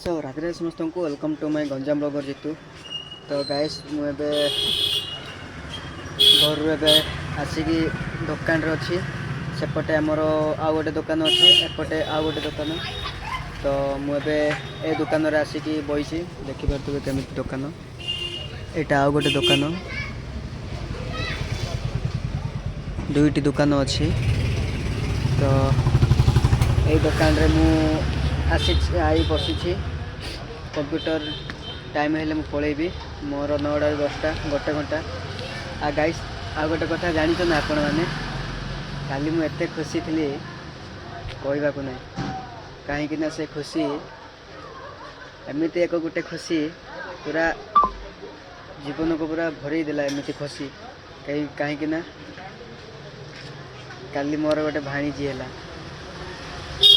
सो राधे समस्त को welcome to my Ganjam blogger Jitu. तो गाइस मुझे घर आसिकी दुकान रे अच्छी सेपटे आमर आउ गोटे दुकान अच्छी एपटे आउ गोटे दुकान। तो मुझे ए दुकान रे आसिकी बही देखिपे केमी दुकान यहाँ आउ गोटे दुकान दुईटी दुकान अच्छी। तो ये दुकान रे मु आसी आई बसी कंप्यूटर टाइम हेले मुझे पलैबी मोर 9टा 10टा गोटे घंटा। आ गाइस आ गोटे कथा जानी ना आपण मैंने काली मु एते खुशी थी कहवा को ना कहीं से खुशी एमती एक गोटे खुशी पूरा जीवन को पूरा भरई देला एमती खुशी कहीं ना काली मोर गोटे भाणीजी है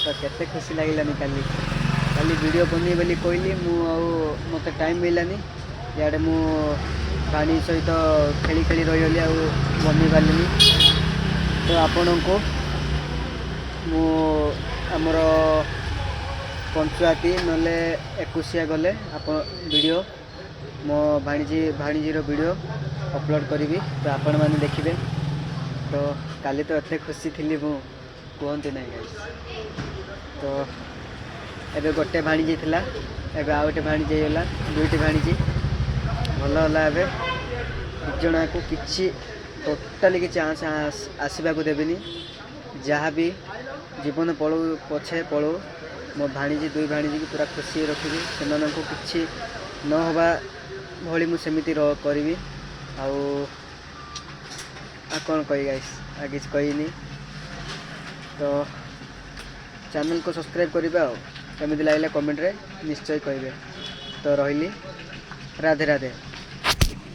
तो केते खुशी लगिलानी काली काली वीडियो बनी बोली कहली मत टाइम मिलानी इे मु पानी सहित खेली खेली रही बनी पार्ली। तो आपण को मु आमर पंचायती नले 21 गले आप वीडियो मो भाणीजीर वीडियो अपलोड करी तो आपण मैंने देखिए। तो काली तो एत खुशी थी मु कहते ना गाइस। तो एबे गोटे भाणीजी थिला एबे आ गोटे भाणीजी होला दुईटी भाणीजी भल होला। एबे जना को किछि टोटाली कि चांस आसवा को देबेनी जहाँ भी जीवन पड़ो पछे पड़ो मो भाणीजी दुई भाणीजी की पूरा खुशी रखी से किछि न होबा भली मु सेमिति करी कौन कही गाइस आ किछ कहीनी। तो चैनल को सब्सक्राइब करेंगे आमती लगे कमेंट रे निश्चय कहे। तो रही राधे राधे।